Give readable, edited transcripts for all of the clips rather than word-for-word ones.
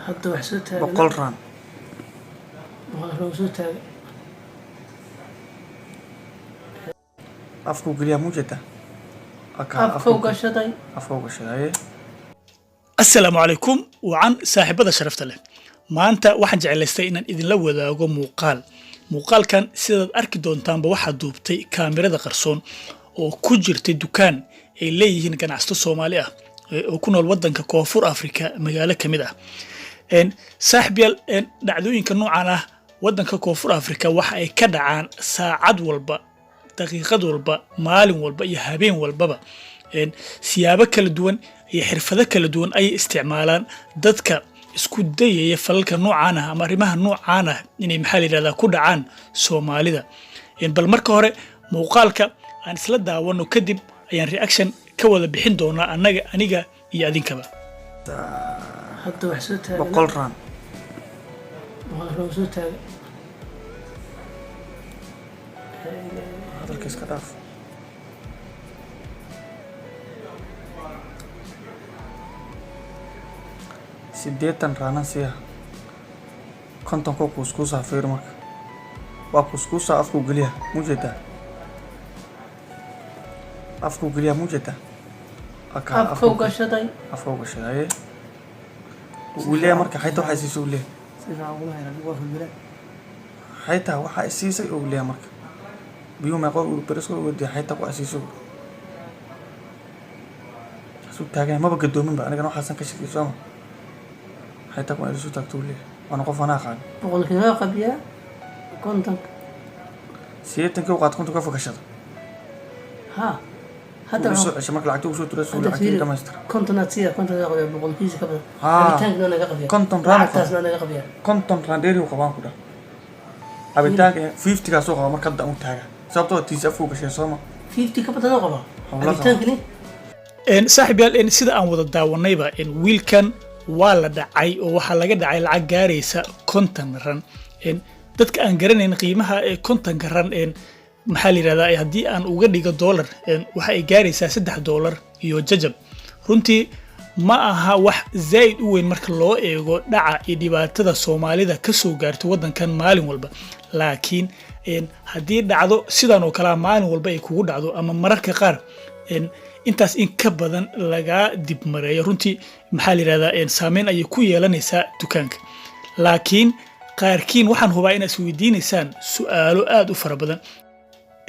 hadda wax soo taagan boqol raan waa loo soo taagan afku geliya mujada afka gashaday afku gashaday. السلام عليكم وعن صاحبة شرفت له ما أنت واحد جعلستي إن إذن لو ذا جو مقال كان سيد أركي دون تام بواحد دوبتي كاميرا ذا قرصون وكجرتي دكان اللي هنا كان عستو الصومالية وكنا الوطن ككوفور أفريقيا مجالة كمدة إن صاحبي إن دعوين كانوا عنا وطن ككوفور أفريقيا واحد كذا عن ساعد والبا دقيقة والبا مال والبا يهابين والبا إن سيابك كل دون يحرفذا kala duwan ay isticmaalaan dadka isku dayaya falalka noocan ah ama arimaha noocan ah inay maxal yiraahdaa ku dhacaan Soomaalida in bal marka hore muuqaalka aan isla daawano kadib ayaan reaction ka wada bixin doonaa aniga iyo adinkaba hadda wax soo taagan boqol raan waa loo soo taagan hadalka iska dhaaf sideetan raanan siya konton ko kuskuusa fiir marka waa kuskuusa afku geliya mujada afka gashaday wiliya marka xayta waxa isiisay wiliya sida ugu hayran waa fulmila xayta waxa isiisay wiliya marka biyo ma qor uu barisko wadi xayta ku asiisay soo taagay ma gadoomin ba aniga waxaan ka shaqeysano حتى كون أرسل تكتولي وأنا قف أنا خان. بقول كذا قبيا كنتك. سيرتك وقعد كنت كيف كشط. ها. هذا هو. عشان ما كلعتوا وشو ترسل ولا عكيم كماستر. كنت ناتسيا كنت ذا قبيا بقول كيس كذا. ها. تانك أنا قبيا. كنت رام. تاس أنا قبيا. كنت رانديري وقبان كذا. أبي تاج 50 كاسو قبان كذا أمور تاجا. سبتو تيسافو كشيء سما. 50 كبر أنا قبا. أبي تانك ليه؟ إن صاحب يال إن سيدا أن وضع داونيبا إن ويل كان waa la dhacay oo waxa laga dhacay lacag gaaraysa 50 ran in dadka aan garanayn qiimaha ee 50 ran in maxaa la yiraahdaa hadii aan uga dhigo dollar in waxa ay gaaraysaa $3 iyo jajab runtii ma aha wax zaid u weyn marka loo eego dhaca iyo dhibaatada Soomaalida ka soo gaartay wadankan maalin walba laakiin in hadii dhacdo sidan oo kala maalin walba ay kugu dhacdo ama mararka qaar in intaas in ka badan laga dib mareeyo runtii maxaa la yiraahdaa in saameyn ay ku yeelanaysaa dukaanka laakiin qaarkiin waxaan hubaa in isweydiinaysaan su'aalo aad u fara badan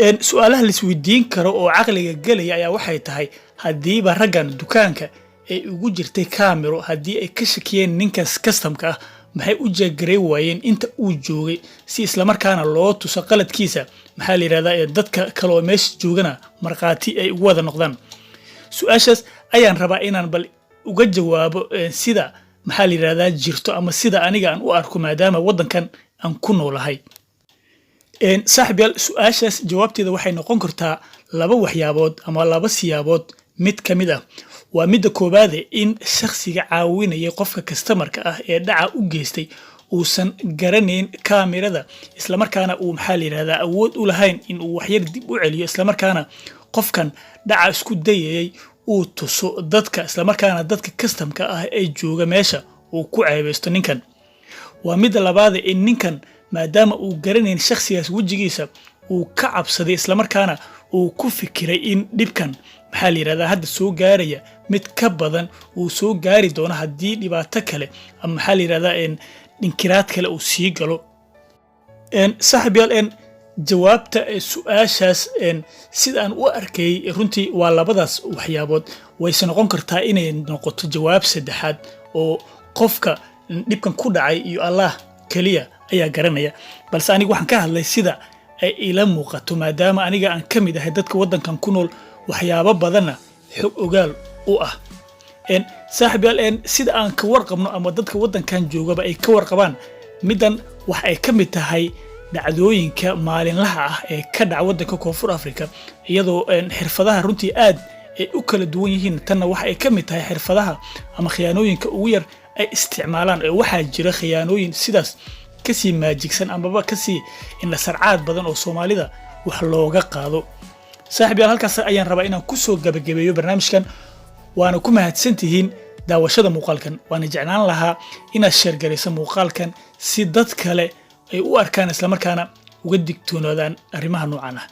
in su'aalaha la isweydiin karo oo aqliga galaya ayaa waxay tahay hadiiba raggan dukaanka ay ugu jirtay kaamiro hadii ay ka shakiyeen ninkaas customka ah maxay u jeegaray waayeen inta uu joogay si isla markaana loo tuso qaladkiisa maxaa la yiraahdaa dadka kale oo meesha joogana marqaati ay ugu wada noqdaan su'aashaas ayaan rabaa inaan bal uga jawaabo sida maxaa la yiraahdaa jirto ama sida aniga aan u arko maadaama wadankan aan ku noolahay saaxiibayaal su'aashaas jawaabteeda waxay noqon kartaa laba waxyaabood ama laba siyaabood mid kamid ah waa midda koobaad in shakhsiga caawinaya qofka customerka ah ee dhaca u geystay uusan garanayn kaamirada isla markaana uu maxaa la yiraahdaa awood u lahayn in uu waxyar dib u celiyo isla markaana qofkan dhaca isku dayay uu tuso dadka isla markaana dadka customka ah ay jooga meesha uu ku ceebeysto ninkan waa mid labaad in ninkan maadaama uu garanayn shakhsigaas wajigiisa uu ka cabsaday isla markaana uu ku fikiray in dhibkan maxaa la yiraahdaa hadda soo gaaraya mid ka badan uu soo gaari doono hadii dhibaato kale ama maxaa la yiraahdaa in dhinkiraad kale uu sii galo saaxiibayaal jawaabta su'aashaas sidaan u arkay runtii waa labadaas waxyaabood wayse noqon kartaa inay noqoto jawaab saddexaad oo qofka dhibkan ku dhacay iyo Allah kaliya ayaa garanaya balse anigu waxaan ka hadlay sida ay ila muuqato maadaama aniga aan kamid ahay dadka wadankan ku nool waxyaabo badanna xog ogaal u ah saaxiibayaal sida aan ka warqabno ama dadka wadankan joogaba ay ka warqabaan midan wax ay kamid tahay dhacdooyinka maalinlaha ah ee ka dhaca wadanka Koonfur Afrika iyadoo xirfadaha runtii aad ay u kala duwan yihiin tanna wax ay kamid tahay xirfadaha ama khiyaanooyinka ugu yar ay isticmaalaan ee waxa jira khiyaanooyin sidaas kasii maajigsan amaba kasii in la sarcaad badan oo Soomaalida wax looga qaado saaxiibayaal halkaas ayaan rabaa inaan ku soo gabagabeeyo barnaamijkan waana ku mahadsantihiin daawashada muuqaalkan waana jeclaan lahaa inaad share garayso muuqaalkan si dad kale ay u arkaan isla markaana uga digtoonaadaan arrimaha noocan ah